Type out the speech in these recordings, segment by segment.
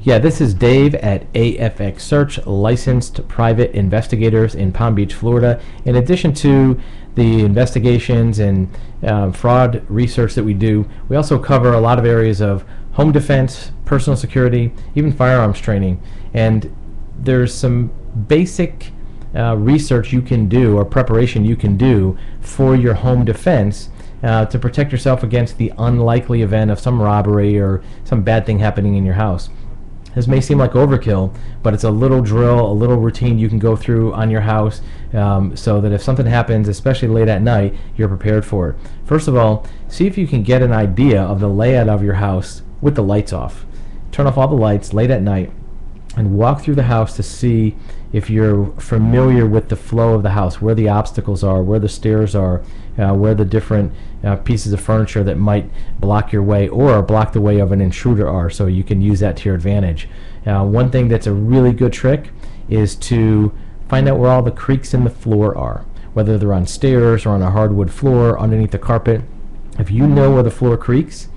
Yeah, this is Dave at AFX Search, licensed private investigators in Palm Beach, Florida. In addition to the investigations and fraud research that we do, we also cover a lot of areas of home defense, personal security, even firearms training. And there's some basic research you can do, or preparation you can do for your home defense to protect yourself against the unlikely event of some robbery or some bad thing happening in your house. This may seem like overkill, but it's a little drill, a little routine you can go through on your house so that if something happens, especially late at night, you're prepared for it. First of all, see if you can get an idea of the layout of your house with the lights off. Turn off all the lights late at night and walk through the house to see if you're familiar with the flow of the house, where the obstacles are, where the stairs are, where the different pieces of furniture that might block your way or block the way of an intruder are, so you can use that to your advantage. One thing that's a really good trick is to find out where all the creaks in the floor are, whether they're on stairs or on a hardwood floor, underneath the carpet. If you know where the floor creaks,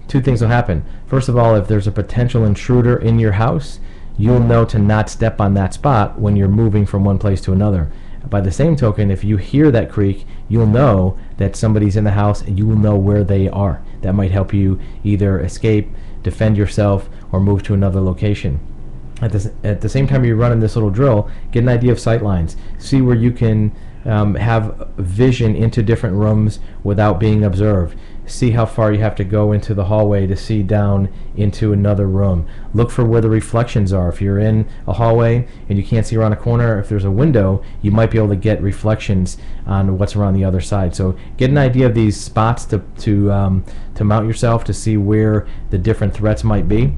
two things will happen. First of all, if there's a potential intruder in your house, you'll know to not step on that spot when you're moving from one place to another. By the same token, if you hear that creak, you'll know that somebody's in the house and you will know where they are. That might help you either escape, defend yourself, or move to another location. At the same time you're running this little drill, get an idea of sightlines. See where you can have vision into different rooms without being observed. See how far you have to go into the hallway to see down into another room. Look for where the reflections are. If you're in a hallway and you can't see around a corner, if there's a window, you might be able to get reflections on what's around the other side. So get an idea of these spots to mount yourself, to see where the different threats might be.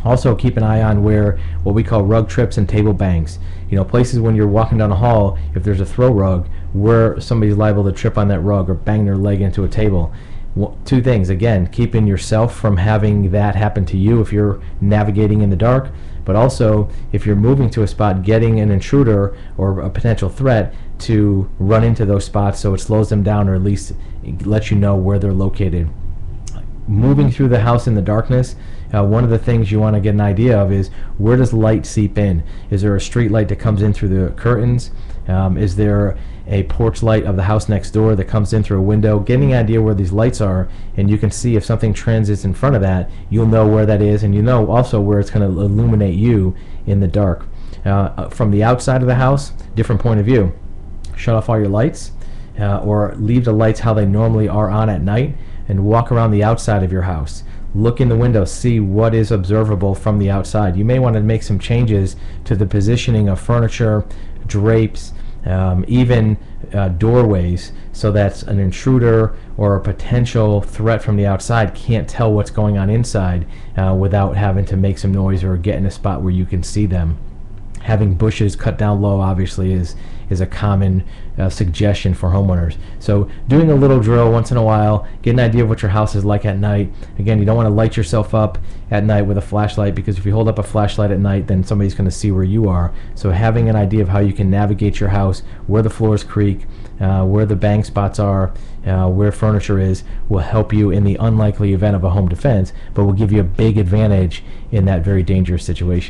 Also keep an eye on where what we call rug trips and table bangs. You know, places when you're walking down a hall, if there's a throw rug, where somebody's liable to trip on that rug or bang their leg into a table. Two things, again, keeping yourself from having that happen to you if you're navigating in the dark, but also if you're moving to a spot, getting an intruder or a potential threat to run into those spots so it slows them down, or at least lets you know where they're located. Moving through the house in the darkness, one of the things you want to get an idea of is, where does light seep in? Is there a street light that comes in through the curtains? Is there a porch light of the house next door that comes in through a window? Getting an idea where these lights are, and you can see if something transits in front of that, you'll know where that is, and you know also where it's going to illuminate you in the dark. From the outside of the house, different point of view. Shut off all your lights, or leave the lights how they normally are on at night, and walk around the outside of your house. Look in the window, see what is observable from the outside. You may want to make some changes to the positioning of furniture, drapes, even doorways, so that an intruder or a potential threat from the outside can't tell what's going on inside without having to make some noise or get in a spot where you can see them. Having bushes cut down low obviously is a common suggestion for homeowners. So doing a little drill once in a while, get an idea of what your house is like at night. Again, you don't want to light yourself up at night with a flashlight, because if you hold up a flashlight at night, then somebody's going to see where you are. So having an idea of how you can navigate your house, where the floors creak, where the bang spots are, where furniture is, will help you in the unlikely event of a home defense, but will give you a big advantage in that very dangerous situation.